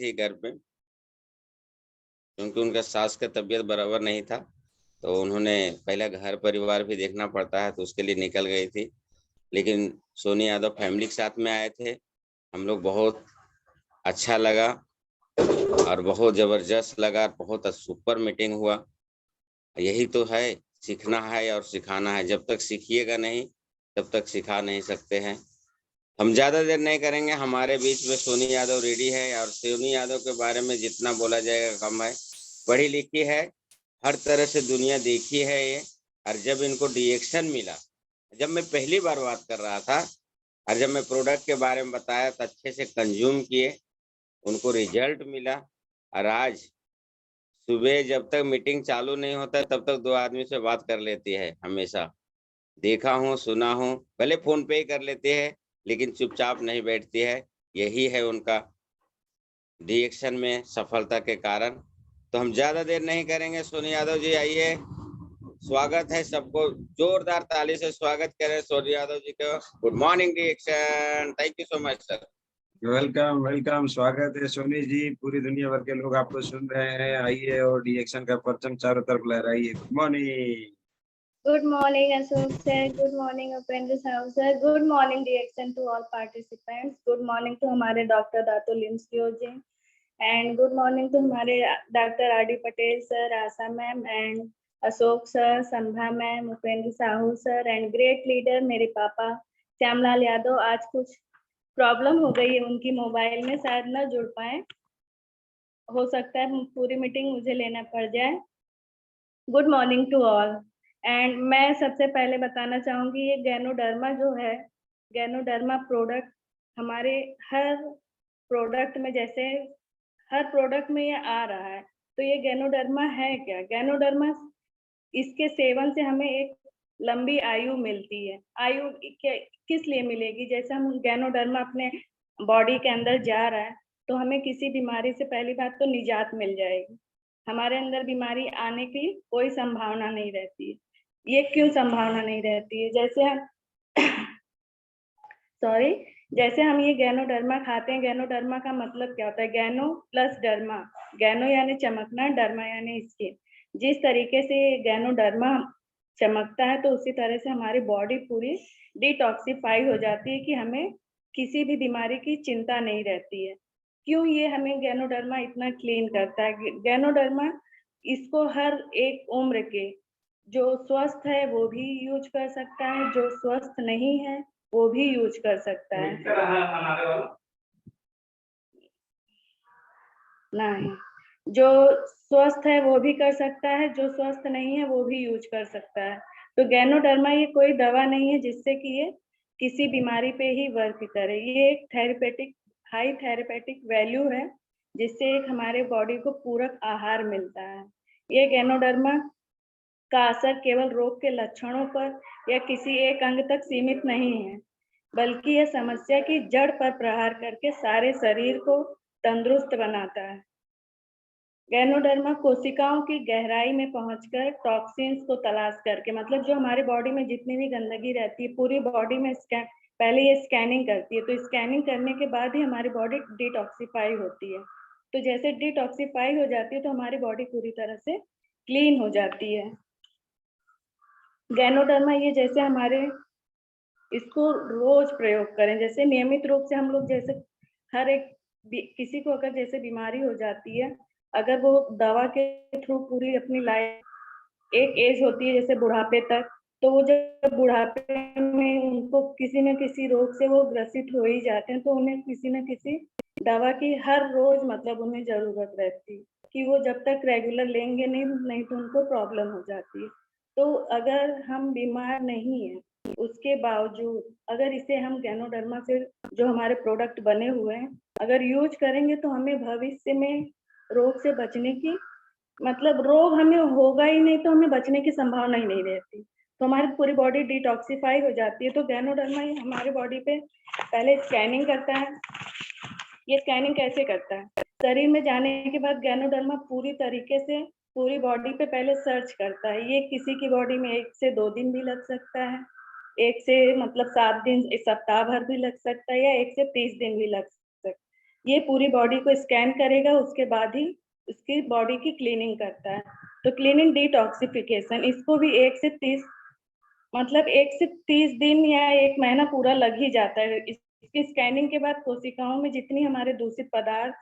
थी घर पे, क्योंकि उनका सास का तबीयत बराबर नहीं था, तो उन्होंने पहले घर परिवार भी देखना पड़ता है, तो उसके लिए निकल गई थी। लेकिन सोनी यादव फैमिली के साथ में आए थे, हम लोग बहुत अच्छा लगा और बहुत ज़बरदस्त लगा, बहुत सुपर मीटिंग हुआ। यही तो है, सीखना है और सिखाना है। जब तक सीखिएगा नहीं, तब तक सिखा नहीं सकते हैं। हम ज़्यादा देर नहीं करेंगे, हमारे बीच में सोनी यादव रेडी है, और सोनी यादव के बारे में जितना बोला जाएगा कम है। पढ़ी लिखी है, हर तरह से दुनिया देखी है ये। और जब इनको डिएक्शन मिला, जब मैं पहली बार बात कर रहा था और जब मैं प्रोडक्ट के बारे में बताया तो अच्छे से कंज्यूम किए, उनको रिजल्ट मिला। और आज सुबह जब तक मीटिंग चालू नहीं होता तब तक 2 आदमी से बात कर लेती है हमेशा। देखा हूँ, सुना हूँ, भले फ़ोन पे ही कर लेती है, लेकिन चुपचाप नहीं बैठती है। यही है उनका डिएक्शन में सफलता के कारण। तो हम ज़्यादा देर नहीं करेंगे, सोनी यादव जी आइए। स्वागत है सबको, जोरदार ताली से स्वागत करें सोनी यादव जी का। गुड मॉर्निंग डिएक्शन, thank you so much sir. Welcome welcome, स्वागत है सोनी जी। पूरी दुनिया भर के लोग आपको सुन रहे हैं। आइए और डिएक्शन का परचम चारों तरफ लहराइए। Good morning. Good morning, Ashok sir. Good morning, Upendra Sahu sir. Good morning, reaction to all participants. Good morning to हमारे डॉक्टर दातो लिम्सकियो ji, and good morning to हमारे डॉक्टर R D Patel sir, Asha ma'am, and Ashok sir, Sambha ma'am, Upendra Sahu sir, and great leader मेरे पापा श्यामलाल यादव। आज कुछ problem हो गई है उनकी मोबाइल में, शायद न जुड़ पाए, हो सकता है पूरी मीटिंग मुझे लेना पड़ जाए। Good morning to all. And मैं सबसे पहले बताना चाहूंगी, ये गैनोडर्मा जो है, गैनोडर्मा प्रोडक्ट हमारे हर प्रोडक्ट में, जैसे हर प्रोडक्ट में ये आ रहा है, तो ये गैनोडर्मा है क्या? गैनोडर्मा, इसके सेवन से हमें एक लंबी आयु मिलती है। आयु किस लिए मिलेगी? जैसे हम गैनोडर्मा अपने बॉडी के अंदर जा रहा है, तो हमें किसी बीमारी से पहली बात तो निजात मिल जाएगी। हमारे अंदर बीमारी आने की कोई संभावना नहीं रहती है। ये क्यों संभावना नहीं रहती है? जैसे हम जैसे हम ये गैनोडर्मा खाते हैं, गैनोडर्मा का मतलब क्या होता है? गैनो प्लस डर्मा, गैनो यानी चमकना, डर्मा यानी स्किन। जिस तरीके से गैनोडर्मा चमकता है, तो उसी तरह से हमारी बॉडी पूरी डिटॉक्सिफाई हो जाती है कि हमें किसी भी बीमारी की चिंता नहीं रहती है। क्यों ये हमें गैनोडर्मा इतना क्लीन करता है? गैनोडर्मा इसको हर एक उम्र के, जो स्वस्थ है वो भी यूज कर सकता है, जो स्वस्थ नहीं है वो भी यूज कर सकता है। नहीं, जो स्वस्थ है वो भी कर सकता है, जो स्वस्थ नहीं है वो भी यूज कर सकता है। तो गैनोडर्मा ये कोई दवा नहीं है जिससे कि ये किसी बीमारी पे ही वर्क करे। ये एक थेरेपेटिक, हाई थेरेपेटिक वैल्यू है, जिससे एक हमारे बॉडी को पूरक आहार मिलता है। ये गैनोडर्मा का असर केवल रोग के लक्षणों पर या किसी एक अंग तक सीमित नहीं है, बल्कि यह समस्या की जड़ पर प्रहार करके सारे शरीर को तंदुरुस्त बनाता है। गैनोडर्मा कोशिकाओं की गहराई में पहुंचकर टॉक्सिन्स को तलाश करके, मतलब जो हमारे बॉडी में जितनी भी गंदगी रहती है, पूरी बॉडी में पहले ये स्कैनिंग करती है, तो स्कैनिंग करने के बाद ही हमारी बॉडी डिटॉक्सिफाई होती है। तो जैसे डिटॉक्सिफाई हो जाती है तो हमारी बॉडी पूरी तरह से क्लीन हो जाती है। गैनोडर्मा ये जैसे हमारे, इसको रोज प्रयोग करें, जैसे नियमित रूप से हम लोग, जैसे हर एक किसी को अगर जैसे बीमारी हो जाती है, अगर वो दवा के थ्रू पूरी अपनी लाइफ, एक एज होती है जैसे बुढ़ापे तक, तो वो जब बुढ़ापे में उनको किसी न किसी रोग से वो ग्रसित हो ही जाते हैं, तो उन्हें किसी न किसी दवा की हर रोज मतलब उन्हें जरूरत रहती है, कि वो जब तक रेगुलर लेंगे नहीं तो उनको प्रॉब्लम हो जाती है। तो अगर हम बीमार नहीं है, उसके बावजूद अगर इसे हम गैनोडर्मा से, जो हमारे प्रोडक्ट बने हुए हैं, अगर यूज करेंगे, तो हमें भविष्य में रोग से बचने की, मतलब रोग हमें होगा ही नहीं तो हमें बचने की संभावना ही नहीं रहती, तो हमारी पूरी बॉडी डिटॉक्सिफाई हो जाती है। तो गैनोडर्मा ही हमारे बॉडी पे पहले स्कैनिंग करता है। ये स्कैनिंग कैसे करता है? शरीर में जाने के बाद गैनोडर्मा पूरी तरीके से पूरी बॉडी पे पहले सर्च करता है। ये किसी की बॉडी में 1 से 2 दिन भी लग सकता है, 1 से मतलब 7 दिन, 1 सप्ताह भर भी लग सकता है, या 1 से 30 दिन भी लग सकता है। ये पूरी बॉडी को स्कैन करेगा, उसके बाद ही उसकी बॉडी की क्लीनिंग करता है। तो क्लीनिंग डिटॉक्सिफिकेशन, इसको भी 1 से 30 दिन या 1 महीना पूरा लग ही जाता है। इसकी स्कैनिंग के बाद कोशिकाओं में जितनी हमारे दूषित पदार्थ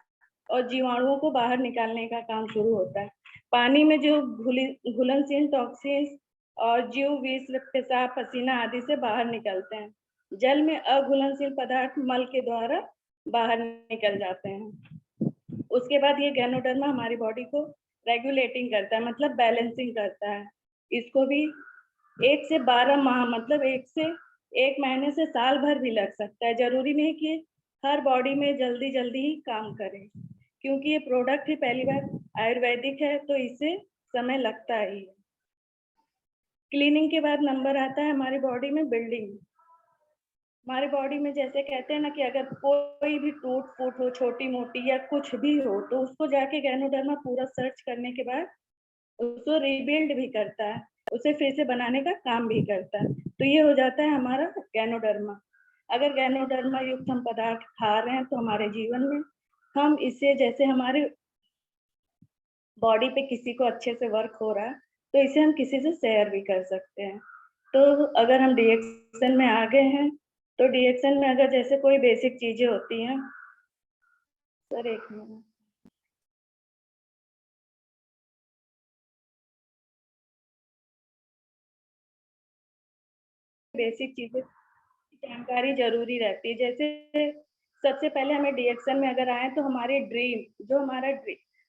और जीवाणुओं को बाहर निकालने का काम शुरू होता है। पानी में जो घुलनशील टॉक्सिन्स और जीव विष, पेशाब, पसीना आदि से बाहर निकलते हैं। जल में अघुलनशील पदार्थ मल के द्वारा बाहर निकल जाते हैं। उसके बाद ये गैनोडर्मा हमारी बॉडी को रेगुलेटिंग करता है, मतलब बैलेंसिंग करता है। इसको भी 1 से 12 माह, मतलब 1 महीने से साल भर भी लग सकता है। जरूरी नहीं कि हर बॉडी में जल्दी जल्दी ही काम करे, क्योंकि ये प्रोडक्ट ही पहली बार आयुर्वेदिक है, तो इसे समय लगता ही है। क्लीनिंग के बाद नंबर आता है हमारी बॉडी में बिल्डिंग। हमारी बॉडी में जैसे कहते हैं ना कि अगर कोई भी टूट फूट हो, छोटी मोटी या कुछ भी हो, तो उसको जाके गैनोडर्मा पूरा सर्च करने के बाद उसको रिबिल्ड भी करता है, उसे फिर से बनाने का काम भी करता है। तो ये हो जाता है हमारा गैनोडर्मा। अगर गैनोडर्मा युक्त हम पदार्थ खा रहे हैं तो हमारे जीवन में हम इसे, जैसे हमारे बॉडी पे किसी को अच्छे से वर्क हो रहा है, तो इसे हम किसी से शेयर भी कर सकते हैं। तो अगर हम डिएक्शन में आ गए हैं, तो डिएक्शन में अगर जैसे कोई बेसिक चीजें होती हैं, सर एक मिनट, बेसिक चीजें जानकारी जरूरी रहती है। जैसे सबसे पहले हमें डिएक्शन में अगर आए तो हमारे ड्रीम, जो हमारा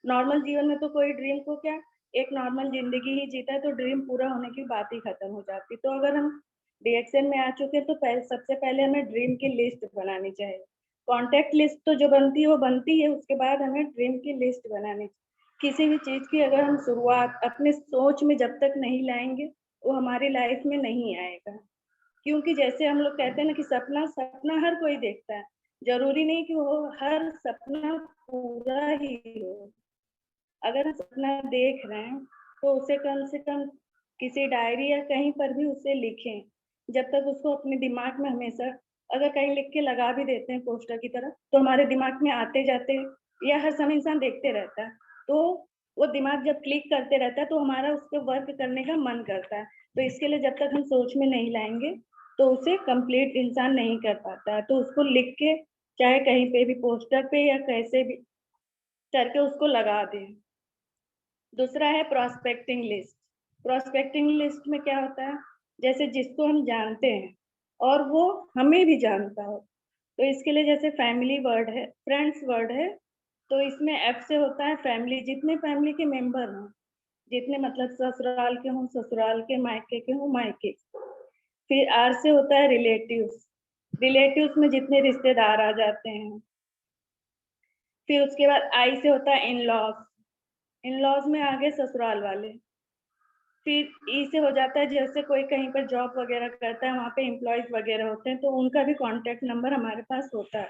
नॉर्मल जीवन में तो कोई ड्रीम को क्या, एक नॉर्मल जिंदगी ही जीता है, तो ड्रीम पूरा होने की बात ही खत्म हो जाती। तो अगर हम डिएक्शन में आ चुके हैं तो सबसे पहले हमें ड्रीम की लिस्ट बनानी चाहिए। कॉन्टेक्ट लिस्ट तो जो बनती है वो बनती है, उसके बाद हमें ड्रीम की लिस्ट बनानी चाहिए। किसी भी चीज की अगर हम शुरुआत अपने सोच में जब तक नहीं लाएंगे, वो हमारी लाइफ में नहीं आएगा। क्योंकि जैसे हम लोग कहते हैं ना कि सपना हर कोई देखता है, जरूरी नहीं कि वो हर सपना पूरा ही हो। अगर हम सपना देख रहे हैं तो उसे कम से कम किसी डायरी या कहीं पर भी उसे लिखें। जब तक उसको अपने दिमाग में हमेशा, अगर कहीं लिख के लगा भी देते हैं पोस्टर की तरह, तो हमारे दिमाग में आते जाते, या हर समय इंसान देखते रहता है, तो वो दिमाग जब क्लिक करते रहता है तो हमारा उस पर वर्क करने का मन करता है। तो इसके लिए जब तक हम सोच में नहीं लाएंगे तो उसे कंप्लीट इंसान नहीं कर पाता है। तो उसको लिख के, चाहे कहीं पे भी पोस्टर पे या कैसे भी करके उसको लगा दें। दूसरा है प्रोस्पेक्टिंग लिस्ट। प्रोस्पेक्टिंग लिस्ट में क्या होता है, जैसे जिसको हम जानते हैं और वो हमें भी जानता हो, तो इसके लिए जैसे फैमिली वर्ड है, फ्रेंड्स वर्ड है, तो इसमें एफ से होता है फैमिली, जितने फैमिली के मेंबर हों, जितने मतलब ससुराल के हों ससुराल के, मायके के हों मायके। फिर आर से होता है रिलेटिव्स, रिलेटिव्स में जितने रिश्तेदार आ जाते हैं। फिर उसके बाद आई से होता है इन लॉज, इन लॉज में आगे ससुराल वाले। फिर ई से हो जाता है जैसे कोई कहीं पर जॉब वगैरह करता है, वहाँ पे एम्प्लॉयज वगैरह होते हैं, तो उनका भी कॉन्टेक्ट नंबर हमारे पास होता है।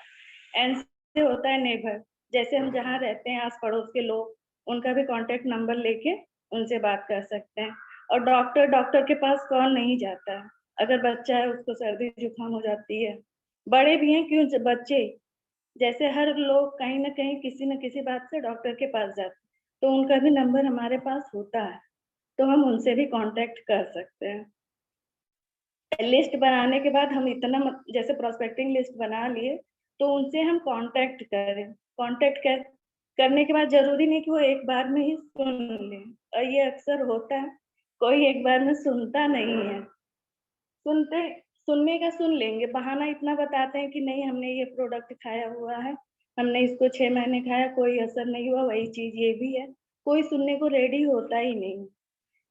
एन से होता है नेबर, जैसे हम जहाँ रहते हैं आस पड़ोस के लोग, उनका भी कॉन्टेक्ट नंबर लेके उनसे बात कर सकते हैं। और डॉक्टर के पास कौन नहीं जाता है, अगर बच्चा है उसको सर्दी जुकाम हो जाती है, बड़े भी हैं क्यों बच्चे, जैसे हर लोग कहीं ना कहीं किसी न किसी बात से डॉक्टर के पास जाते हैं, तो उनका भी नंबर हमारे पास होता है, तो हम उनसे भी कांटेक्ट कर सकते हैं। लिस्ट बनाने के बाद हम इतना जैसे प्रोस्पेक्टिंग लिस्ट बना लिए, तो उनसे हम कांटेक्ट करें। करने के बाद जरूरी नहीं कि वो एक बार में ही सुन लें, और ये अक्सर होता है, कोई एक बार में सुनता नहीं है। सुनने का सुन लेंगे, बहाना इतना बताते हैं कि नहीं हमने ये प्रोडक्ट खाया हुआ है, हमने इसको 6 महीने खाया, कोई असर नहीं हुआ, वही चीज ये भी है। कोई सुनने को रेडी होता ही नहीं।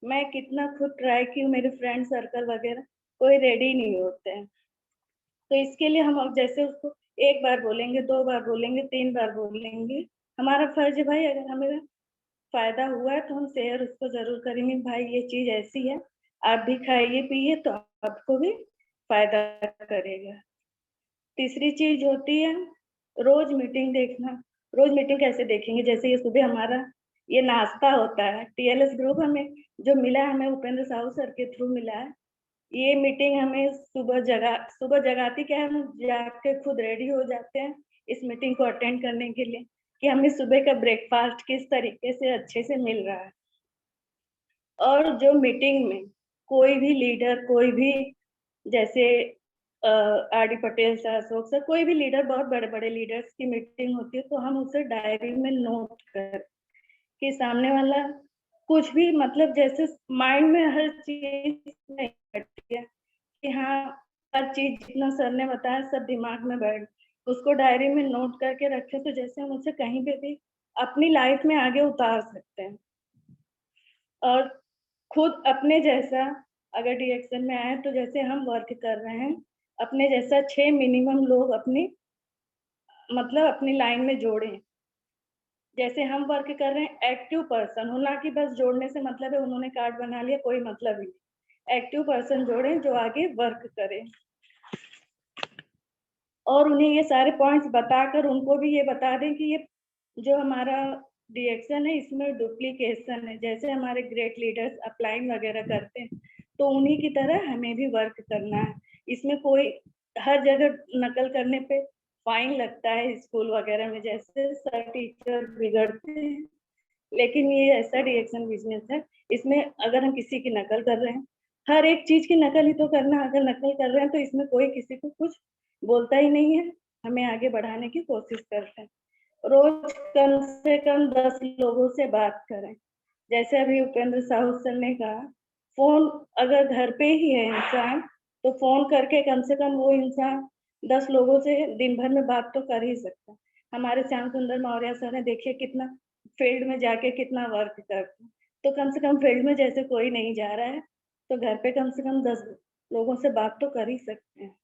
मैं कितना खुद ट्राई की हूँ, मेरे फ्रेंड सर्कल वगैरह कोई रेडी नहीं होते हैं। तो इसके लिए हम अब जैसे उसको 1 बार बोलेंगे, 2 बार बोलेंगे, 3 बार बोलेंगे, हमारा फर्ज है भाई, अगर हमें फायदा हुआ है तो हम शेयर उसको जरूर करेंगे, भाई ये चीज ऐसी है, आप भी खाइए पिए तो आपको भी फायदा करेगा। तीसरी चीज होती है रोज मीटिंग देखना। रोज मीटिंग कैसे देखेंगे, जैसे ये सुबह हमारा ये नाश्ता होता है, टीएलएस ग्रुप हमें जो मिला है, हमें उपेंद्र साहू सर के थ्रू मिला है। ये मीटिंग हमें सुबह जगाती क्या है, हम जाके खुद रेडी हो जाते हैं, इस मीटिंग को अटेंड करने के लिए कि हमें सुबह का ब्रेकफास्ट किस तरीके से अच्छे से मिल रहा है। और जो मीटिंग में कोई भी लीडर, कोई भी जैसे RD. Patel sir, Ashok sir, कोई भी लीडर, बहुत बड़े-बड़े लीडर्स की मीटिंग होती है तो हम उसे डायरी में नोट कर कि सामने वाला कुछ भी मतलब जैसे माइंड में हर चीज नहीं बैठती है कि हाँ हर चीज जितना सर ने बताया सब दिमाग में बैठ, उसको डायरी में नोट करके रखे तो जैसे हम उसे कहीं पे भी अपनी लाइफ में आगे उतार सकते हैं। और खुद अपने जैसा अगर डीएक्शन में आए तो जैसे हम वर्क कर रहे हैं, अपने जैसा 6 मिनिमम लोग अपनी मतलब अपनी लाइन में जोड़ें। जैसे हम वर्क कर रहे हैं एक्टिव पर्सन हो, ना कि बस जोड़ने से मतलब है उन्होंने कार्ड बना लिया कोई मतलब नहीं। एक्टिव पर्सन जोड़ें जो आगे वर्क करें और उन्हें ये सारे पॉइंट्स बताकर उनको भी ये बता दें कि ये जो हमारा डीएक्शन है इसमें डुप्लीकेशन है। जैसे हमारे ग्रेट लीडर्स अप्लाइंग वगैरह करते हैं तो उन्हीं की तरह हमें भी वर्क करना है। इसमें कोई हर जगह नकल करने पे फाइन लगता है स्कूल वगैरह में, जैसे सर टीचर बिगड़ते हैं, लेकिन ये ऐसा डीएक्शन बिजनेस है, इसमें अगर हम किसी की नकल कर रहे हैं, हर एक चीज की नकल ही तो करना, अगर नकल कर रहे हैं तो इसमें कोई किसी को कुछ बोलता ही नहीं है, हमें आगे बढ़ाने की कोशिश करते हैं। रोज कम से कम 10 लोगों से बात करें। जैसे अभी उपेंद्र साहू सर ने कहा, फोन अगर घर पे ही है इंसान तो फोन करके कम से कम वो इंसान 10 लोगों से दिन भर में बात तो कर ही सकता है। हमारे श्याम सुंदर मौर्य सर ने देखिए कितना फील्ड में जाके कितना वर्क करते हैं, तो कम से कम फील्ड में जैसे कोई नहीं जा रहा है तो घर पे कम से कम 10 लोगों से बात तो कर ही सकते हैं।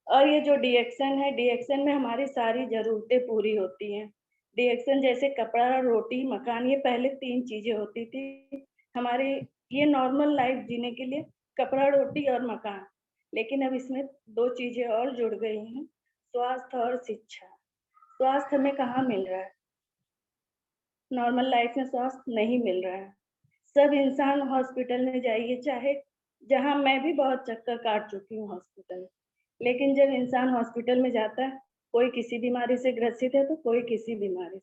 और ये जो डीएक्शन है, डीएक्शन में हमारी सारी जरूरतें पूरी होती हैं। डीएक्शन जैसे कपड़ा, रोटी, मकान, ये पहले 3 चीजें होती थी हमारे ये नॉर्मल लाइफ जीने के लिए, कपड़ा, रोटी और मकान। लेकिन अब इसमें 2 चीजें और जुड़ गई हैं, स्वास्थ्य और शिक्षा। स्वास्थ्य हमें कहाँ मिल रहा है? नॉर्मल लाइफ में स्वास्थ्य नहीं मिल रहा है। सब इंसान हॉस्पिटल में जाइए, चाहे जहाँ मैं भी बहुत चक्कर काट चुकी हूँ हॉस्पिटल में, लेकिन जब इंसान हॉस्पिटल में जाता है, कोई किसी बीमारी से ग्रसित है तो कोई किसी बीमारी से,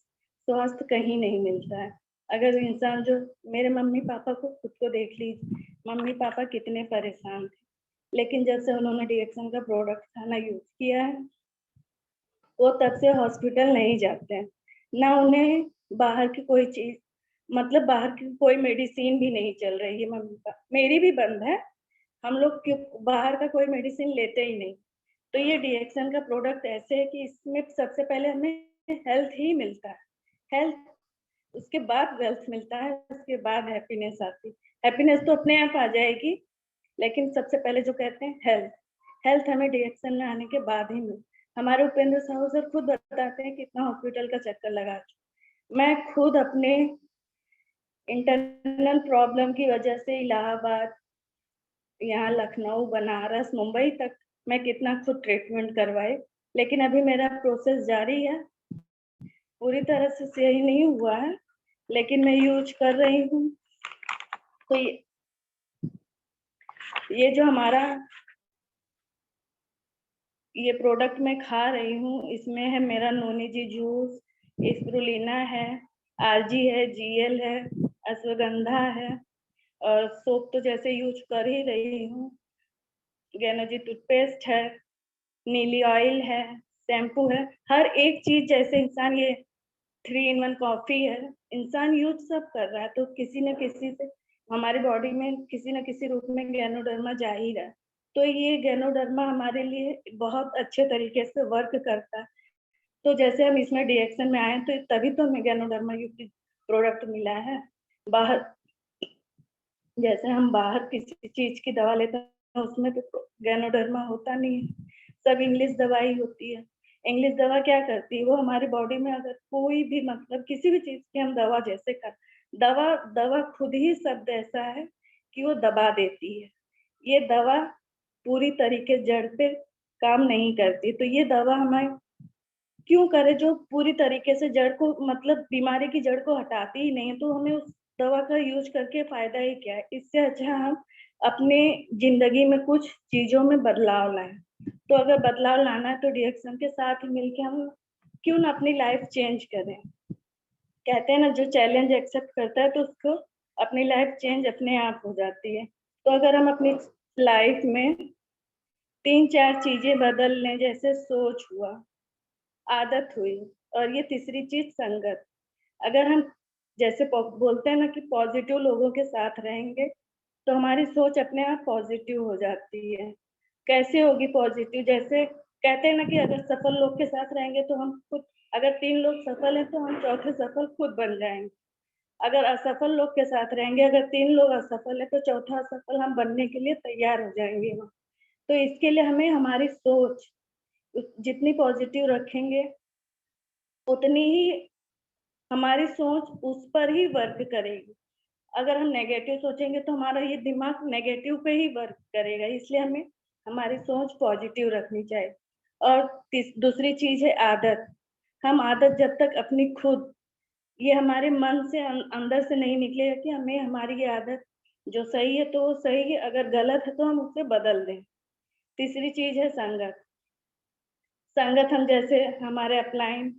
स्वास्थ्य कहीं नहीं मिलता है। अगर इंसान जो मेरे मम्मी पापा को खुद को देख लीजिए, मम्मी पापा कितने परेशान थे, लेकिन जब से उन्होंने डीएक्शन का प्रोडक्ट खाना यूज किया है वो तब से हॉस्पिटल नहीं जाते हैं, ना उन्हें बाहर की कोई चीज मतलब बाहर की कोई मेडिसिन भी नहीं चल रही है। मम्मी का मेरी भी बंद है, हम लोग क्यों बाहर का कोई मेडिसिन लेते ही नहीं। तो ये डीएक्शन का प्रोडक्ट ऐसे है कि इसमें सबसे पहले हमें हेल्थ ही मिलता है, हेल्थ, उसके बाद वेल्थ मिलता है, उसके बाद हैप्पीनेस आती है। हैप्पीनेस तो अपने आप आ जाएगी, लेकिन सबसे पहले जो कहते हैं हेल्थ, हेल्थ हमें डीएक्शन में आने के बाद ही मिलती। हमारे उपेंद्र साहू सर खुद बताते हैं कितना हॉस्पिटल का चक्कर लगा चुके। मैं खुद अपने इंटरनल प्रॉब्लम की वजह से इलाहाबाद, यहाँ लखनऊ, बनारस, मुंबई तक मैं कितना खुद ट्रीटमेंट करवाए, लेकिन अभी मेरा प्रोसेस जारी है, पूरी तरह से सही नहीं हुआ है, लेकिन मैं यूज कर रही हूँ। तो ये जो हमारा ये प्रोडक्ट मैं खा रही हूँ, इसमें है मेरा नोनी जी जूस, स्प्रुलिना है, आरजी है, जीएल है, अश्वगंधा है, और सोप तो जैसे यूज कर ही रही हूँ, गैनोजी टूथपेस्ट है, नीली ऑयल है, शैम्पू है, हर एक चीज जैसे इंसान ये 3 in 1 कॉफी है, इंसान यूज सब कर रहा है, तो किसी न किसी से हमारी बॉडी में किसी न किसी रूप में गैनोडर्मा जा ही रहा है। तो ये गैनोडर्मा हमारे लिए बहुत अच्छे तरीके से वर्क करता है। तो जैसे हम इसमें डीएक्शन में आए तो तभी तो हमें गैनोडर्मा युक्त प्रोडक्ट मिला है। बाहर जैसे हम बाहर किसी चीज की दवा लेते हैं उसमें तो गैनोडर्मा होता नहीं है, सब इंग्लिश दवाई होती है। इंग्लिश दवा क्या करती है, वो हमारी बॉडी में अगर कोई भी मतलब किसी भी चीज की हम दवा जैसे कर, दवा खुद ही शब्द ऐसा है कि वो दबा देती है। ये दवा पूरी तरीके जड़ पे काम नहीं करती, तो ये दवा हमें क्यों करे जो पूरी तरीके से जड़ को मतलब बीमारी की जड़ को हटाती ही नहीं है, तो हमें उस दवा का यूज करके फायदा ही क्या है। इससे अच्छा हम अपने जिंदगी में कुछ चीजों में बदलाव लाएं। तो अगर बदलाव लाना है तो डिएक्शन के साथ ही मिलके हम क्यों ना अपनी लाइफ चेंज करें। कहते हैं ना, जो चैलेंज एक्सेप्ट करता है तो उसको अपनी लाइफ चेंज अपने आप हो जाती है। तो अगर हम अपनी लाइफ में 3-4 चीजें बदल लें, जैसे सोच हुआ, आदत हुई, और ये तीसरी चीज संगत। अगर हम जैसे बोलते हैं ना कि पॉजिटिव लोगों के साथ रहेंगे तो हमारी सोच अपने आप पॉजिटिव हो जाती है। कैसे होगी पॉजिटिव? जैसे कहते हैं ना कि अगर सफल लोग के साथ रहेंगे तो हम खुद, अगर 3 लोग सफल हैं तो हम चौथे सफल खुद बन जाएंगे। अगर असफल लोग के साथ रहेंगे, अगर 3 लोग असफल है तो चौथा असफल हम बनने के लिए तैयार हो जाएंगे। तो इसके लिए हमें हमारी सोच जितनी पॉजिटिव रखेंगे उतनी ही हमारी सोच उस पर ही वर्क करेगी। अगर हम नेगेटिव सोचेंगे तो हमारा ये दिमाग नेगेटिव पे ही वर्क करेगा। इसलिए हमें हमारी सोच पॉजिटिव रखनी चाहिए। और दूसरी चीज है आदत। हम आदत जब तक अपनी खुद, ये हमारे मन से अंदर से नहीं निकलेगा कि हमें हमारी ये आदत जो सही है तो वो सही है, अगर गलत है तो हम उसे बदल दें। तीसरी चीज है संगत। संगत हम जैसे हमारे अपलाइन,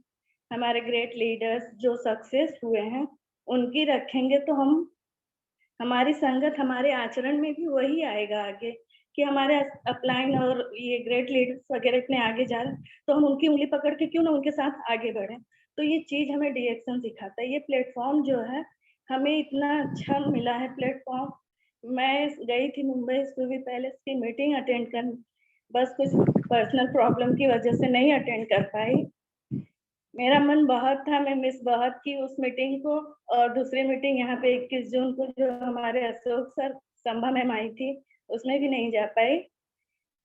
हमारे ग्रेट लीडर्स जो सक्सेस हुए हैं उनकी रखेंगे तो हम, हमारी संगत हमारे आचरण में भी वही आएगा आगे, कि हमारे अपलाइन और ये ग्रेट लीडर्स वगैरह इतने आगे जा रहे हैं तो हम उनकी उंगली पकड़ के क्यों ना उनके साथ आगे बढ़े। तो ये चीज हमें डिएक्शन सिखाता है। ये प्लेटफॉर्म जो है हमें इतना अच्छा मिला है प्लेटफॉर्म। मैं गई थी मुंबई सूवी पैलेस की मीटिंग अटेंड करने, बस कुछ पर्सनल प्रॉब्लम की वजह से नहीं अटेंड कर पाई। मेरा मन बहुत था, मैं मिस बहुत की उस मीटिंग को। और दूसरी मीटिंग यहाँ पे 21 जून को जो हमारे अशोक सर, संभा मैम आई थी, उसमें भी नहीं जा पाई।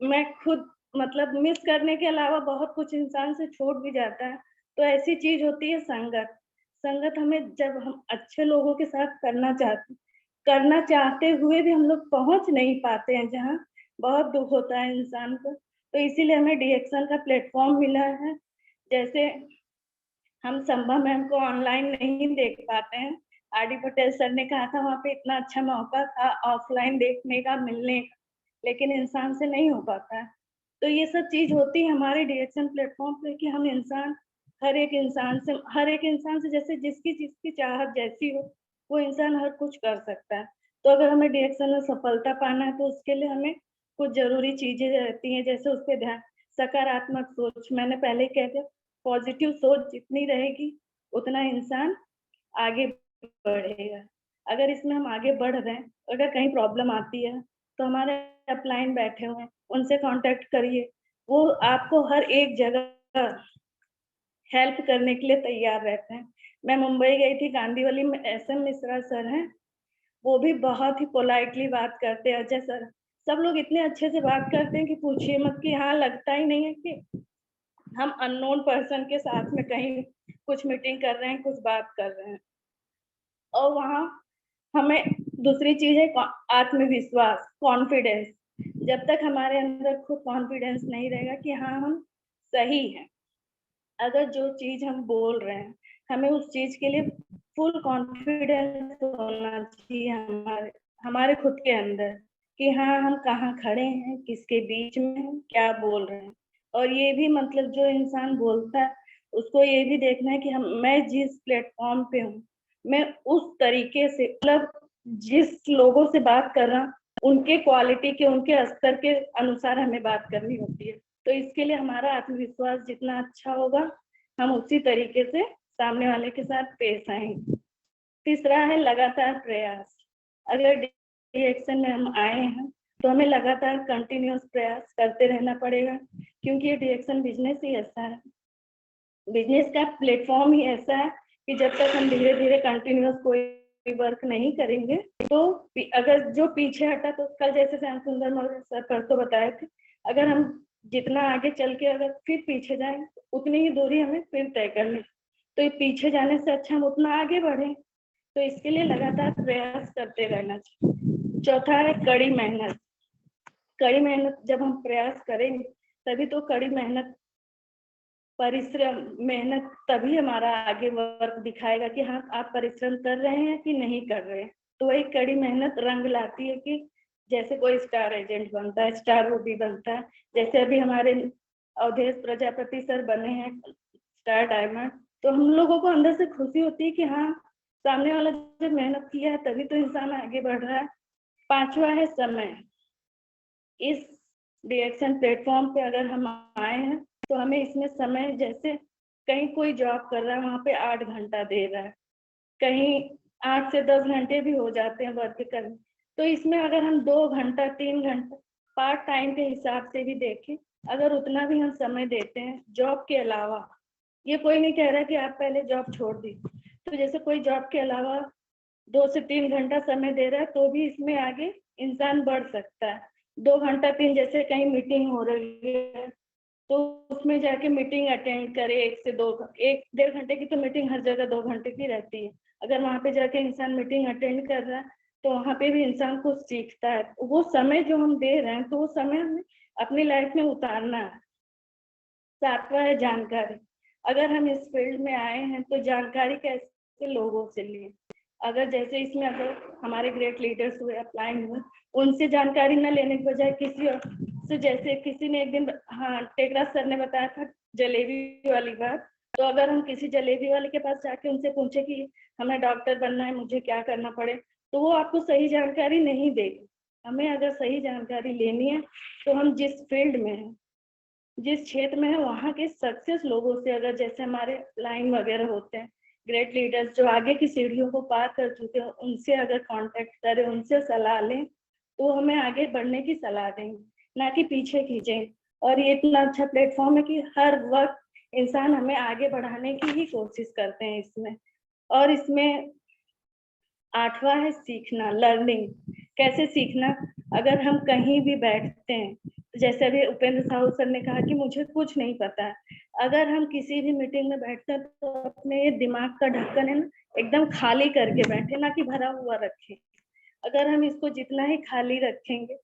मैं खुद मतलब मिस करने के अलावा बहुत कुछ इंसान से छूट भी जाता है। तो ऐसी चीज होती है संगत। संगत हमें, जब हम अच्छे लोगों के साथ करना चाहते हुए भी हम लोग पहुंच नहीं पाते हैं जहाँ, बहुत दुख होता है इंसान को। तो इसीलिए हमें डिएक्शन का प्लेटफॉर्म मिला है। जैसे हम संभा मैम को ऑनलाइन नहीं देख पाते हैं, आर डी पटेल सर ने कहा था वहाँ पे इतना अच्छा मौका था ऑफलाइन देखने का, मिलने का, लेकिन इंसान से नहीं हो पाता है। तो ये सब चीज होती है हमारे डिएक्शन प्लेटफॉर्म पे कि हम इंसान, हर एक इंसान से जैसे जिसकी जिसकी चाहत जैसी हो वो इंसान हर कुछ कर सकता है। तो अगर हमें डिएक्शन में सफलता पाना है तो उसके लिए हमें कुछ जरूरी चीजें रहती हैं, जैसे उस पर ध्यान, सकारात्मक सोच। मैंने पहले कह दिया, पॉजिटिव सोच जितनी रहेगी उतना इंसान आगे बढ़ेगा। अगर इसमें हम आगे बढ़ रहे हैं, अगर कहीं प्रॉब्लम आती है तो हमारे अपलाइन बैठे हुए हैं, उनसे कांटेक्ट करिए, वो आपको हर एक जगह हेल्प करने के लिए तैयार रहते हैं। मैं मुंबई गई थी, गांधीवली में SM मिश्रा सर हैं, वो भी बहुत ही पोलाइटली बात करते हैं। अजय सर, सब लोग इतने अच्छे से बात करते हैं कि पूछिए मत, कि हाँ लगता ही नहीं है कि हम अननोन पर्सन के साथ में कहीं कुछ मीटिंग कर रहे हैं, कुछ बात कर रहे हैं। और वहाँ हमें दूसरी चीज है आत्मविश्वास, कॉन्फिडेंस। जब तक हमारे अंदर खुद कॉन्फिडेंस नहीं रहेगा कि हाँ हम सही हैं, अगर जो चीज हम बोल रहे हैं, हमें उस चीज के लिए फुल कॉन्फिडेंस होना चाहिए हमारे खुद के अंदर, कि हाँ हम कहाँ खड़े हैं, किसके बीच में हैं, क्या बोल रहे हैं। और ये भी मतलब जो इंसान बोलता है उसको ये भी देखना है कि मैं जिस प्लेटफॉर्म पे हूँ, मैं उस तरीके से, मतलब जिस लोगों से बात कर रहा हूँ उनके क्वालिटी के, उनके स्तर के अनुसार हमें बात करनी होती है। तो इसके लिए हमारा आत्मविश्वास जितना अच्छा होगा, हम उसी तरीके से सामने वाले के साथ पेश आएंगे। तीसरा है लगातार प्रयास। अगर डिएक्शन में हम आए हैं तो हमें लगातार कंटिन्यूअस प्रयास करते रहना पड़ेगा, क्योंकि ये डिएक्शन बिजनेस ही ऐसा है, बिजनेस का प्लेटफॉर्म ही ऐसा है कि जब तक हम धीरे धीरे कंटिन्यूअस कोई वर्क नहीं करेंगे तो अगर जो पीछे हटा, तो कल जैसे श्याम सुंदर मौर्य सर परसों बताए थे, अगर हम जितना आगे चल के अगर फिर पीछे जाएं उतनी ही दूरी हमें फिर तय करनी। तो ये पीछे जाने से अच्छा हम उतना आगे बढ़े। तो इसके लिए लगातार प्रयास करते रहना चाहिए। चौथा है कड़ी मेहनत। कड़ी मेहनत जब हम प्रयास करेंगे तभी तो कड़ी मेहनत, परिश्रम, मेहनत, तभी हमारा आगे वर्क दिखाएगा कि हाँ आप परिश्रम कर रहे हैं कि नहीं कर रहे हैं। तो वही कड़ी मेहनत रंग लाती है कि जैसे कोई स्टार एजेंट बनता है, स्टार वो भी बनता है। जैसे अभी हमारे अवधेश प्रजापति सर बने हैं स्टार डायमंड, तो हम लोगों को अंदर से खुशी होती है कि हाँ, सामने वाला जब मेहनत किया है तभी तो इंसान आगे बढ़ रहा है। 5वां है समय। इस डिएक्शन प्लेटफॉर्म पे अगर हम आए हैं तो हमें इसमें समय, जैसे कहीं कोई जॉब कर रहा है वहां पे 8 घंटा दे रहा है, कहीं 8 से 10 घंटे भी हो जाते हैं वर्क करने, तो इसमें अगर हम 2 घंटा 3 घंटा पार्ट टाइम के हिसाब से भी देखें, अगर उतना भी हम समय देते हैं जॉब के अलावा, ये कोई नहीं कह रहा कि आप पहले जॉब छोड़ दी, तो जैसे कोई जॉब के अलावा 2 से 3 घंटा समय दे रहा है तो भी इसमें आगे इंसान बढ़ सकता है। 2 घंटा 3, जैसे कहीं मीटिंग हो रही है तो उसमें जाके मीटिंग अटेंड करे, 1 से 2, 1-1.5 घंटे की तो मीटिंग हर जगह 2 घंटे की रहती है। अगर वहां पे जाके इंसान मीटिंग अटेंड कर रहा है तो वहां पे भी इंसान कुछ सीखता है। वो समय जो हम दे रहे हैं तो वो समय हमें अपनी लाइफ में उतारना है। 7वां है जानकारी। अगर हम इस फील्ड में आए हैं तो जानकारी कैसे लोगों से लें। अगर जैसे इसमें अगर हमारे ग्रेट लीडर्स हुए, अपलाइन हुए, उनसे जानकारी न लेने के बजाय किसी और से, जैसे किसी ने एक दिन, हाँ, टेकराज सर ने बताया था जलेबी वाली बात, तो अगर हम किसी जलेबी वाले के पास जाके उनसे पूछे कि हमें डॉक्टर बनना है, मुझे क्या करना पड़े, तो वो आपको सही जानकारी नहीं देगी। हमें अगर सही जानकारी लेनी है तो हम जिस फील्ड में हैं, जिस क्षेत्र में है, वहाँ के सक्सेस लोगों से, अगर जैसे हमारे लाइन वगैरह होते हैं, ग्रेट लीडर्स जो आगे की सीढ़ियों को पार कर चुके हैं, उनसे अगर कांटेक्ट करें, उनसे सलाह लें, तो हमें आगे बढ़ने की सलाह देंगे, ना कि पीछे खींचें। और ये इतना अच्छा प्लेटफॉर्म है कि हर वक्त इंसान हमें आगे बढ़ाने की ही कोशिश करते हैं इसमें। और इसमें 8वां है सीखना, लर्निंग। कैसे सीखना? अगर हम कहीं भी बैठते हैं, जैसे अभी उपेंद्र साहू सर ने कहा कि मुझे कुछ नहीं पता है, अगर हम किसी भी मीटिंग में बैठते हैं तो अपने ये दिमाग का ढक्कन है ना, एकदम खाली करके बैठे, ना कि भरा हुआ रखें। अगर हम इसको जितना ही खाली रखेंगे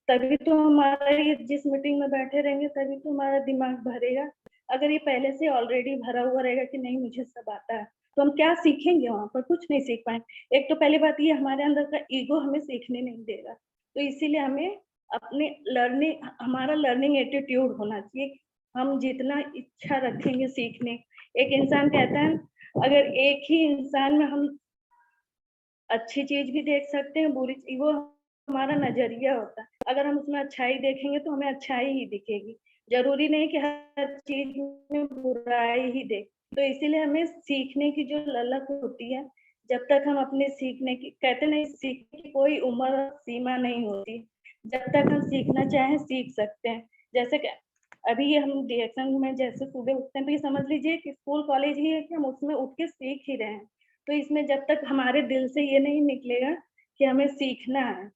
तभी तो हमारा, ये जिस मीटिंग में बैठे रहेंगे तभी तो हमारा दिमाग भरेगा। अगर ये पहले से ऑलरेडी भरा हुआ रहेगा कि नहीं मुझे सब आता है, तो हम क्या सीखेंगे? वहां पर कुछ नहीं सीख पाएंगे। एक तो पहली बात ये, हमारे अंदर का ईगो हमें सीखने नहीं देगा, तो इसीलिए हमें अपने लर्निंग, हमारा लर्निंग एटीट्यूड होना चाहिए। हम जितना इच्छा रखेंगे सीखने, एक इंसान कहता है अगर एक ही इंसान में हम अच्छी चीज भी देख सकते हैं, बुरी चीज, वो हमारा नजरिया होता है। अगर हम उसमें अच्छाई देखेंगे तो हमें अच्छाई ही दिखेगी, जरूरी नहीं कि हर चीज में बुराई ही देख। तो इसीलिए हमें सीखने की जो ललक होती है, जब तक हम अपने सीखने की, कहते नहीं, सीखने की कोई उम्र और सीमा नहीं होती, जब तक हम सीखना चाहें सीख सकते हैं। जैसे कि अभी ये हम डिएक्शन में जैसे सुबह उठते हैं तो ये समझ लीजिए कि स्कूल कॉलेज ही है कि हम उसमें उठ के सीख ही रहे हैं। तो इसमें जब तक हमारे दिल से ये नहीं निकलेगा कि हमें सीखना है,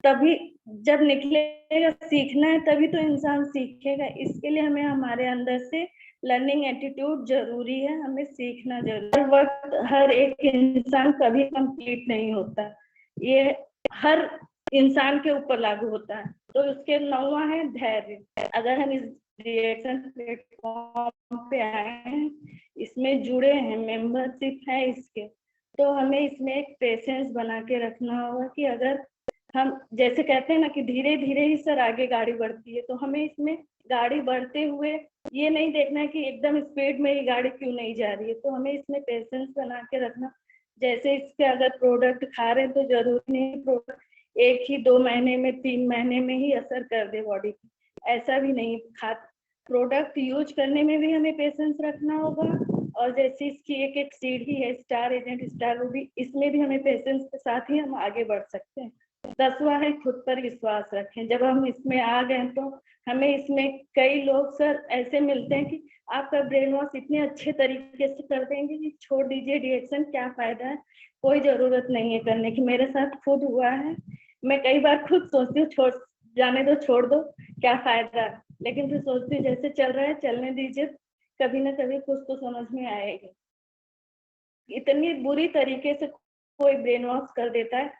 तभी जब निकलेगा सीखना है तभी तो इंसान सीखेगा। इसके लिए हमें हमारे अंदर से लर्निंग एटीट्यूड जरूरी है, हमें सीखना जरूरी है। हर वक्त हर एक इंसान कभी कंप्लीट नहीं होता, ये हर इंसान के ऊपर लागू होता है। तो उसके 9वां है धैर्य। अगर हम इस रिएक्शन प्लेटफॉर्म पे आए हैं, इसमें जुड़े हैं, मेंबरशिप है इसके, तो हमें इसमें एक पेशेंस बना के रखना होगा कि अगर हम, जैसे कहते हैं ना कि धीरे धीरे ही सर आगे गाड़ी बढ़ती है, तो हमें इसमें गाड़ी बढ़ते हुए ये नहीं देखना है कि एकदम स्पीड में ही गाड़ी क्यों नहीं जा रही है, तो हमें इसमें पेशेंस बना के रखना। जैसे इसके अगर प्रोडक्ट खा रहे हैं तो जरूरी नहीं प्रोडक्ट 1 ही 2 महीने में 3 महीने में ही असर कर दे बॉडी की, ऐसा भी नहीं। प्रोडक्ट यूज करने में भी हमें पेशेंस रखना होगा। और जैसे इसकी एक एक सीढ़ी है, स्टार एजेंट, स्टार रूबी, इसमें भी हमें पेशेंस के साथ ही हम आगे बढ़ सकते हैं। 10वां है खुद पर विश्वास रखें। जब हम इसमें आ गए तो हमें इसमें कई लोग सर ऐसे मिलते हैं कि आपका ब्रेन वॉश इतने अच्छे तरीके से कर देंगे कि छोड़ दीजिए डिएक्शन, क्या फायदा है, कोई जरूरत नहीं है करने की। मेरे साथ खुद हुआ है, मैं कई बार खुद सोचती हूँ छोड़ जाने दो, छोड़ दो, क्या फायदा, लेकिन फिर सोचती हूँ जैसे चल रहा है चलने दीजिए, कभी ना कभी कुछ तो समझ में आएगी। इतनी बुरी तरीके से कोई ब्रेन वॉश कर देता है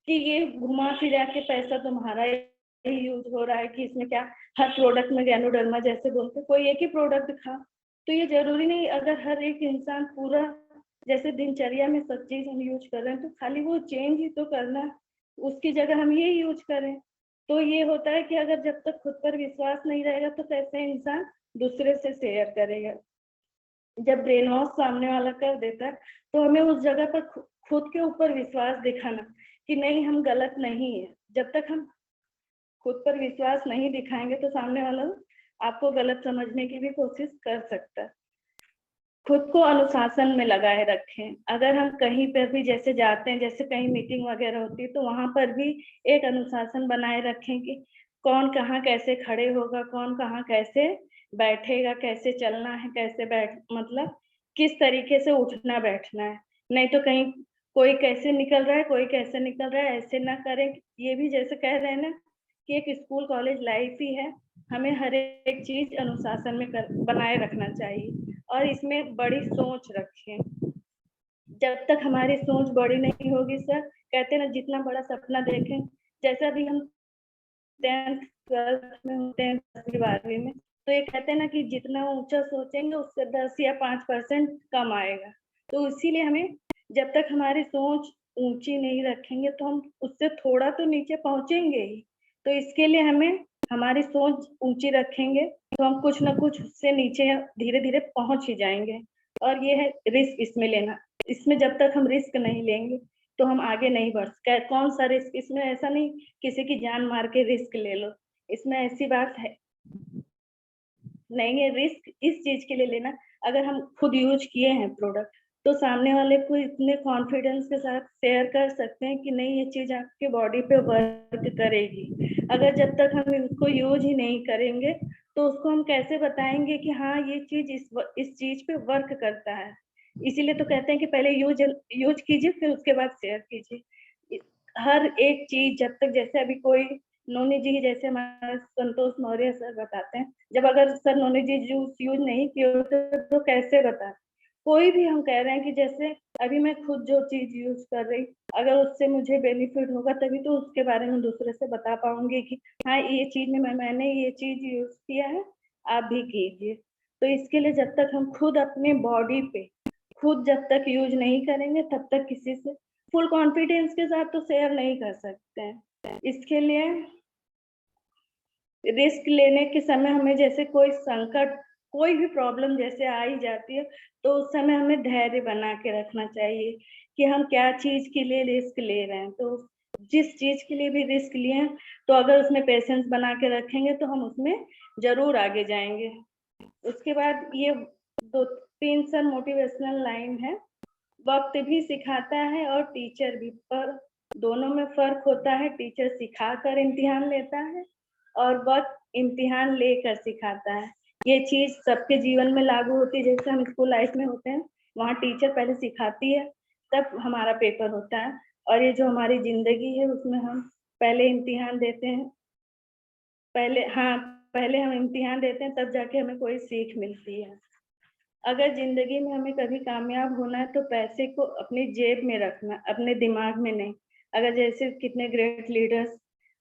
कि ये घुमा फिरा के पैसा तुम्हारा ही यूज हो रहा है, कि इसमें क्या, हर प्रोडक्ट में गैनोडर्मा जैसे बोलते, कोई एक ही प्रोडक्ट खा, तो ये जरूरी नहीं। अगर हर एक इंसान पूरा, जैसे दिनचर्या में सब चीज हम यूज कर रहे हैं, तो खाली वो चेंज ही तो करना, उसकी जगह हम ये यूज करें। तो ये होता है कि अगर जब तक खुद पर विश्वास नहीं रहेगा तो कैसे इंसान दूसरे से शेयर करेगा। जब ब्रेन वॉश सामने वाला कर देता है तो हमें उस जगह पर खुद के ऊपर विश्वास दिखाना कि नहीं हम गलत नहीं है। जब तक हम खुद पर विश्वास नहीं दिखाएंगे तो सामने वाला आपको गलत समझने की भी कोशिश कर सकता है। खुद को अनुशासन में लगाए रखें। अगर हम कहीं पर भी जैसे जाते हैं, जैसे कहीं मीटिंग वगैरह होती है, तो वहां पर भी एक अनुशासन बनाए रखें कि कौन कहाँ कैसे खड़े होगा, कौन कहाँ कैसे बैठेगा, कैसे चलना है, कैसे मतलब किस तरीके से उठना बैठना है। नहीं तो कहीं कोई कैसे निकल रहा है, कोई कैसे निकल रहा है, ऐसे ना करें। ये भी जैसे कह रहे हैं ना कि एक स्कूल कॉलेज लाइफ ही है, हमें हर एक चीज अनुशासन में बनाए रखना चाहिए और इसमें बड़ी सोच रखें। जब तक हमारी सोच बड़ी नहीं होगी सर, कहते हैं ना जितना बड़ा सपना देखें, जैसे अभी हम 10th 12th में होते हैं, 10वीं 12वीं में, तो ये कहते हैं ना कि जितना ऊंचा सोचेंगे उससे 10 या 5% कम आएगा। तो इसीलिए हमें जब तक हमारी सोच ऊंची नहीं रखेंगे तो हम उससे थोड़ा तो नीचे पहुंचेंगे ही। तो इसके लिए हमें हमारी सोच ऊंची रखेंगे तो हम कुछ ना कुछ उससे नीचे धीरे धीरे पहुंच ही जाएंगे। और ये है रिस्क इसमें लेना। इसमें जब तक हम रिस्क नहीं लेंगे तो हम आगे नहीं बढ़ सकते। कौन सा रिस्क? इसमें ऐसा नहीं किसी की जान मार के रिस्क ले लो, इसमें ऐसी बात है नहीं है। रिस्क इस चीज के लिए लेना, अगर हम खुद यूज किए हैं प्रोडक्ट तो सामने वाले को इतने कॉन्फिडेंस के साथ शेयर कर सकते हैं कि नहीं ये चीज आपके बॉडी पे वर्क करेगी। अगर जब तक हम इसको यूज ही नहीं करेंगे तो उसको हम कैसे बताएंगे कि हाँ ये चीज इस चीज पे वर्क करता है। इसीलिए तो कहते हैं कि पहले यूज कीजिए फिर उसके बाद शेयर कीजिए। हर एक चीज जब तक, जैसे अभी कोई नोनी जी जैसे हमारे संतोष मौर्य सर बताते हैं, जब अगर सर नोनी जी जूस यूज नहीं किए होते तो कैसे बता। कोई भी हम कह रहे हैं कि जैसे अभी मैं खुद जो चीज यूज कर रही, अगर उससे मुझे बेनिफिट होगा तभी तो उसके बारे में दूसरे से बता पाऊंगी कि हाँ ये चीज में मैंने ये चीज यूज किया है, आप भी कीजिए। तो इसके लिए जब तक हम खुद अपने बॉडी पे खुद जब तक यूज नहीं करेंगे तब तक किसी से फुल कॉन्फिडेंस के साथ तो शेयर नहीं कर सकते हैं। इसके लिए रिस्क लेने के समय हमें जैसे कोई संकट, कोई भी प्रॉब्लम जैसे आ ही जाती है तो उस समय हमें धैर्य बना के रखना चाहिए कि हम क्या चीज के लिए रिस्क ले रहे हैं। तो जिस चीज के लिए भी रिस्क लिए तो अगर उसमें पेशेंस बना के रखेंगे तो हम उसमें जरूर आगे जाएंगे। उसके बाद ये 2-3 सर मोटिवेशनल लाइन है। वक्त भी सिखाता है और टीचर भी, पर दोनों में फर्क होता है। टीचर सिखाकर इम्तिहान लेता है और वक्त इम्तिहान लेकर सिखाता है। ये चीज सबके जीवन में लागू होती है। जैसे हम स्कूल लाइफ में होते हैं, वहाँ टीचर पहले सिखाती है तब हमारा पेपर होता है, और ये जो हमारी जिंदगी है उसमें हम पहले इम्तिहान देते हैं, पहले हम इम्तिहान देते हैं तब जाके हमें कोई सीख मिलती है। अगर जिंदगी में हमें कभी कामयाब होना है तो पैसे को अपनी जेब में रखना, अपने दिमाग में नहीं। अगर जैसे कितने ग्रेट लीडर्स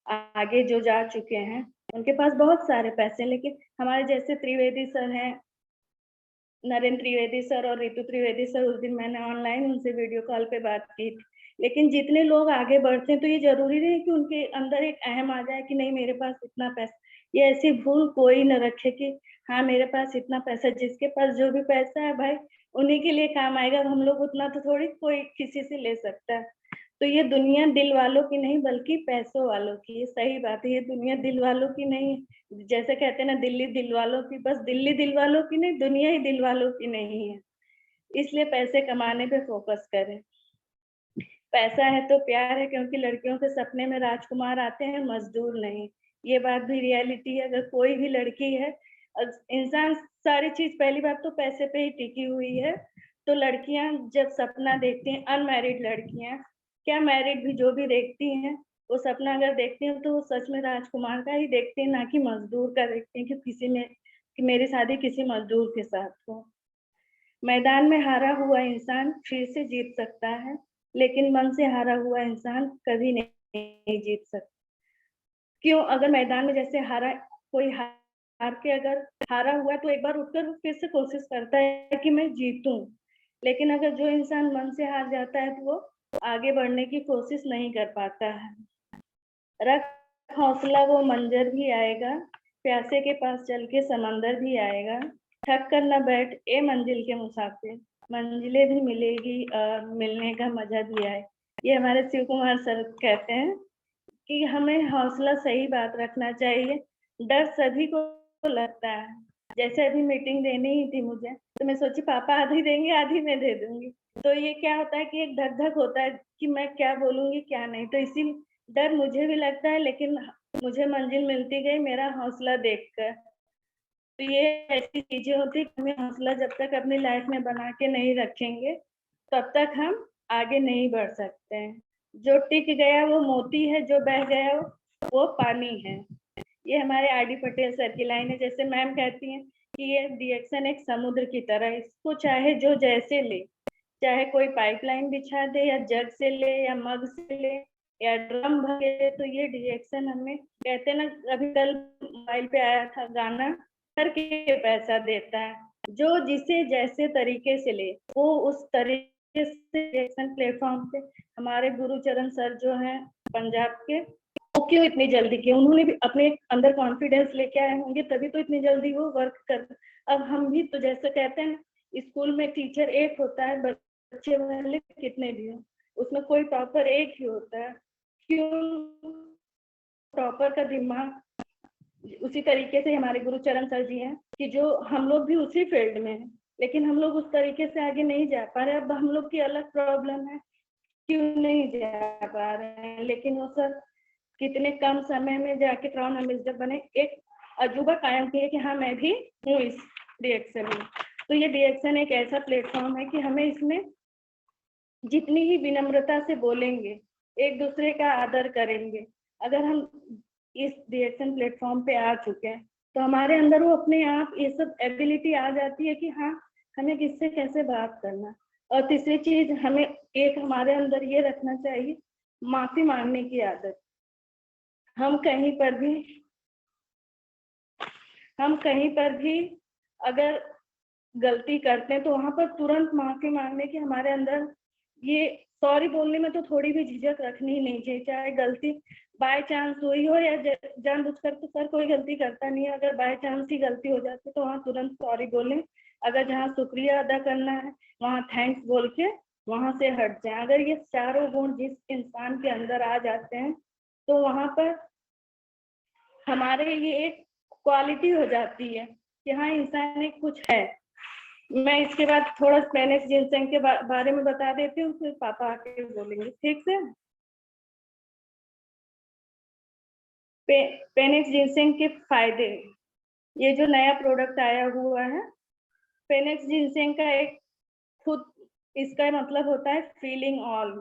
आगे जो जा चुके हैं उनके पास बहुत सारे पैसे, लेकिन हमारे जैसे त्रिवेदी सर हैं, नरेंद्र त्रिवेदी सर और रितु त्रिवेदी सर, उस दिन मैंने ऑनलाइन उनसे वीडियो कॉल पे बात की थी। लेकिन जितने लोग आगे बढ़ते हैं तो ये जरूरी नहीं कि उनके अंदर एक अहम आ जाए कि नहीं मेरे पास इतना पैसा। ये ऐसी भूल कोई न रखे कि हाँ मेरे पास इतना पैसा, जिसके पास जो भी पैसा है भाई उन्हीं के लिए काम आएगा। हम लोग उतना तो थोड़ी कोई किसी से ले सकता है। तो ये दुनिया दिल वालों की नहीं बल्कि पैसों वालों की है। सही बात है, ये दुनिया दिल वालों की नहीं है। जैसे कहते हैं ना दिल्ली दिल वालों की, बस दिल्ली दिल वालों की नहीं, दुनिया ही दिल वालों की नहीं है। इसलिए पैसे कमाने पे फोकस करें। पैसा है तो प्यार है, क्योंकि लड़कियों के सपने में राजकुमार आते हैं, मजदूर नहीं। ये बात भी रियलिटी है। अगर कोई भी लड़की है, इंसान सारी चीज, पहली बात तो पैसे पे ही टिकी हुई है। तो लड़कियां जब सपना देखती हैं, अनमैरिड लड़कियां क्या मैरिड भी जो भी देखती हैं, वो सपना अगर देखती हैं तो वो सच में राजकुमार का ही देखती हैं, ना कि मजदूर का देखती हैं कि मेरी शादी किसी मजदूर के साथ हो। मैदान में हारा हुआ इंसान फिर से जीत सकता है, लेकिन मन से हारा हुआ इंसान कभी नहीं जीत सकता। क्यों? अगर मैदान में जैसे कोई हार के अगर हारा हुआ तो एक बार उठकर फिर से कोशिश करता है कि मैं जीतूं। लेकिन अगर जो इंसान मन से हार जाता है तो वो आगे बढ़ने की कोशिश नहीं कर पाता है। रख हौसला वो मंजर भी आएगा, प्यासे के पास चल के समंदर भी आएगा। थक कर न बैठ ए मंजिल के मुसाफिर, मंजिलें भी मिलेगी और मिलने का मजा भी आए। ये हमारे शिव कुमार सर कहते हैं कि हमें हौसला सही बात रखना चाहिए। डर सभी को लगता है। जैसे अभी मीटिंग देनी ही थी मुझे, तो मैं सोची पापा आधी देंगे आधी मैं दे दूंगी, तो ये क्या होता है कि एक धक धक होता है कि मैं क्या बोलूंगी क्या नहीं, तो इसी डर मुझे भी लगता है, लेकिन मुझे मंजिल मिलती गई मेरा हौसला देखकर। तो ये ऐसी चीजें होती है कि हमें हौसला जब तक अपनी लाइफ में बना के नहीं रखेंगे तब तक हम आगे नहीं बढ़ सकते हैं। जो टिक गया वो मोती है, जो बह गया वो पानी है। ये हमारे आर डी पटेल सर की लाइन है। जैसे मैम कहती हैं कि ये रिएक्शन एक समुद्र की तरह, इसको चाहे जो जैसे ले, चाहे कोई पाइपलाइन बिछा दे या जग से ले या मग से ले या ड्रम भरे, तो ये रिएक्शन हमें कहते ना, अभी कल मोबाइल पे आया था गाना, करके पैसा देता है। जो जिसे जैसे तरीके से ले वो उस तरीके से रिएक्शन प्लेटफॉर्म पे हमारे गुरुचरण सर जो हैं पंजाब के, वो क्यों इतनी जल्दी किए? उन्होंने भी अपने अंदर कॉन्फिडेंस लेके आए होंगे, तभी तो इतनी जल्दी वो वर्क कर। अब हम भी तो जैसे कहते हैं ना, स्कूल में टीचर एक होता है, बच्चे वाले कितने भी हो, उसमें कोई टॉपर एक ही होता है। क्यों? टॉपर का दिमाग उसी तरीके से हमारे गुरुचरण सर जी हैं कि जो हम लोग भी उसी फील्ड में हैं, लेकिन हम लोग उस तरीके से आगे नहीं जा पा रहे। अब हम लोग की अलग प्रॉब्लम है, क्यों नहीं जा पा रहे हैं, लेकिन वो सर कितने कम समय में जाके क्राउन एम्बेसडर बने, एक अजूबा कायम किए कि हाँ मैं भी हूँ इस रिएक्शन में। तो ये रिएक्शन एक ऐसा प्लेटफॉर्म है कि हमें इसमें जितनी ही विनम्रता से बोलेंगे, एक दूसरे का आदर करेंगे, अगर हम इस रिएक्शन प्लेटफॉर्म पे आ चुके हैं तो हमारे अंदर वो अपने आप ये सब एबिलिटी आ जाती है कि हाँ हमें किससे कैसे बात करना। और तीसरी चीज, हमें एक हमारे अंदर ये रखना चाहिए, माफी मांगने की आदत। हम कहीं पर भी अगर गलती करते हैं तो वहां पर तुरंत माफी मांगने की हमारे अंदर ये सॉरी बोलने में तो थोड़ी भी झिझक रखनी ही नहीं चाहिए। चाहे गलती बाय चांस हुई हो या जानबूझकर, तो सर कोई गलती करता नहीं है, अगर बाय चांस ही गलती हो जाती है तो वहाँ तुरंत सॉरी बोलें। अगर जहाँ शुक्रिया अदा करना है वहाँ थैंक्स बोल के वहां से हट जाए। अगर ये चारों गुण जिस इंसान के अंदर आ जाते हैं तो वहां पर हमारे ये एक क्वालिटी हो जाती है कि हाँ इंसान एक कुछ है। मैं इसके बाद थोड़ा स्पेनिश जिनसेंग के बारे में बता देती हूँ, फिर पापा आके बोलेंगे, ठीक से। पेनिक्स जिनसेंग के फायदे, ये जो नया प्रोडक्ट आया हुआ है पेनिक्स जिनसेंग का, एक खुद इसका मतलब होता है फीलिंग ऑल,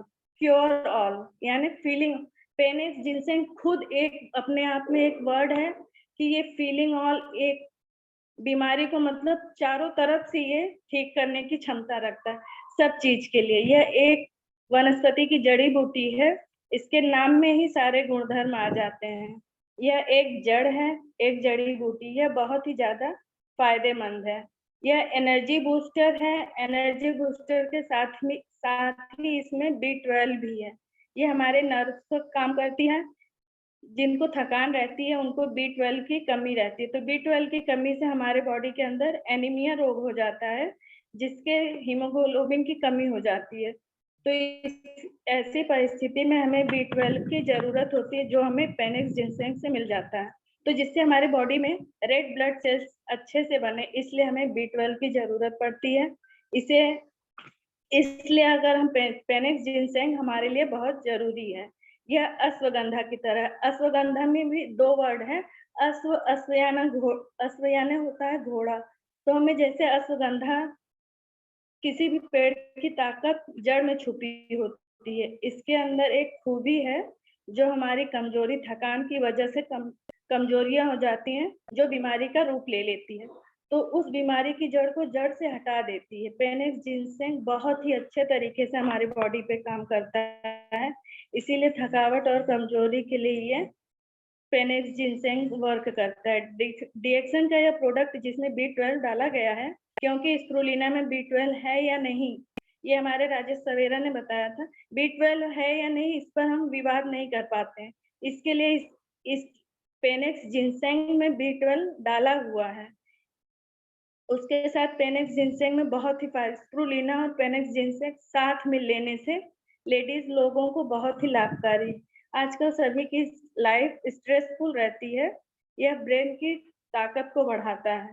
क्योर ऑल, यानी फीलिंग। पेनिक्स जिनसेंग खुद एक अपने आप में एक वर्ड है कि ये फीलिंग ऑल एक बीमारी को मतलब चारों तरफ से ये ठीक करने की क्षमता रखता है, सब चीज के लिए। यह एक वनस्पति की जड़ी बूटी है, इसके नाम में ही सारे गुणधर्म आ जाते हैं। यह एक जड़ है, एक जड़ी बूटी है, बहुत ही ज्यादा फायदेमंद है। यह एनर्जी बूस्टर है, एनर्जी बूस्टर के साथ ही इसमें B12 भी है। ये हमारे नर्व्स को काम करती है, जिनको थकान रहती है उनको B12 की कमी रहती है, तो B12 की कमी से हमारे बॉडी के अंदर एनीमिया रोग हो जाता है, जिसके हीमोग्लोबिन की कमी हो जाती है। तो इस ऐसी परिस्थिति में हमें B12 की जरूरत होती है, जो हमें पेनिक्स जिनसेंग से मिल जाता है। तो जिससे हमारे बॉडी में रेड ब्लड सेल्स अच्छे से बने, इसलिए हमें B12 की जरूरत पड़ती है। इसलिए अगर हम पेनिक्स जिनसेंग हमारे लिए बहुत जरूरी है। यह अश्वगंधा की तरह, अश्वगंधा में भी दो वर्ड है, अश्वयाना होता है घोड़ा। तो हमें जैसे अश्वगंधा, किसी भी पेड़ की ताकत जड़ में छुपी होती है। इसके अंदर एक खूबी है जो हमारी कमजोरी, थकान की वजह से कमजोरियां हो जाती हैं, जो बीमारी का रूप ले लेती है, तो उस बीमारी की जड़ को जड़ से हटा देती है। पेनिक्स जिनसेंग बहुत ही अच्छे तरीके से हमारी बॉडी पे काम करता है, इसीलिए थकावट और कमजोरी के लिए ये पेनिक्स जिनसेंग वर्क करता है। डिएक्सन का यह प्रोडक्ट जिसमें B12 डाला गया है, क्योंकि स्प्रुलिना में B12 है या नहीं ये हमारे राजेश सवेरा ने बताया था। B12 है या नहीं, इस पर हम विवाद नहीं कर पाते हैं। इसके लिए इस पेनेक्स जिनसेंग में B12 डाला हुआ है। उसके साथ पेनेक्स जिनसेंग में बहुत ही स्प्रुलिना और पेनेक्स जिनसेंग साथ में लेने से लेडीज लोगों को बहुत ही लाभकारी। आजकल सभी की लाइफ स्ट्रेसफुल रहती है। यह ब्रेन की ताकत को बढ़ाता है,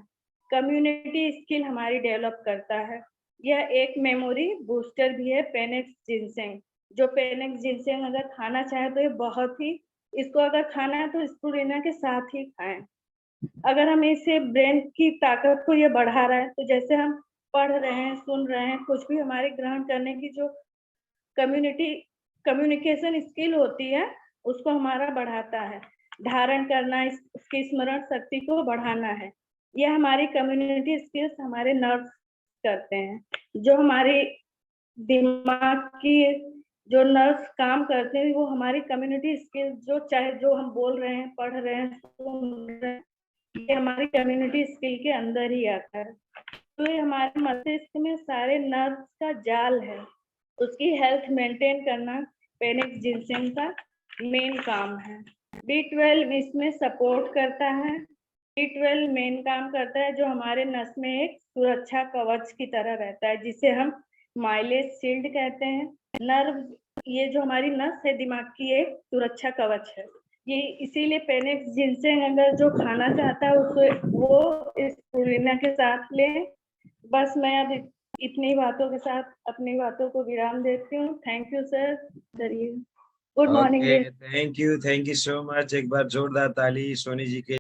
कम्युनिटी स्किल हमारी डेवलप करता है। यह एक मेमोरी बूस्टर भी है पेनेक्स जिनसेंग। जो पेनेक्स जिनसेंग अगर खाना चाहे तो ये बहुत ही, इसको अगर खाना है तो स्प्रुलिना के साथ ही खाएं। अगर हम इसे ब्रेन की ताकत को ये बढ़ा रहा है, तो जैसे हम पढ़ रहे हैं, सुन रहे हैं, कुछ भी हमारे ग्रहण करने की जो कम्युनिकेशन स्किल होती है, उसको हमारा बढ़ाता है। धारण करना, उसकी स्मरण शक्ति को बढ़ाना है। यह हमारी कम्युनिटी स्किल्स हमारे नर्व्स करते हैं, जो हमारे दिमाग की जो नर्व्स काम करते हैं, वो हमारी कम्युनिटी स्किल्स, जो चाहे जो हम बोल रहे हैं, पढ़ रहे हैं, सुन रहे हैं, ये हमारी कम्युनिटी स्किल के अंदर ही आता है। तो ये हमारे मस्तिष्क में सारे नर्व्स का जाल है, उसकी हेल्थ मेंटेन करना पेनेक्स जिनसेंग का मेन काम है। B12 इसमें सपोर्ट करता है। B12 मेन काम करता है जो हमारे नस में एक सुरक्षा कवच की तरह रहता है, जिसे हम माइलेज शील्ड कहते हैं। नर्व, ये जो हमारी नस है दिमाग की, एक सुरक्षा कवच है। ये इसीलिए पेनेक्स जिनसेंग अगर जो खाना चाहता है उसको वो इस स्प्रुलिना के साथ ले। बस मैं अब इतनी बातों के साथ अपनी बातों को विराम देती हूँ। Thank you sir. करिए। Good morning. Thank you so much. एक बार जोरदार ताली सोनी जी के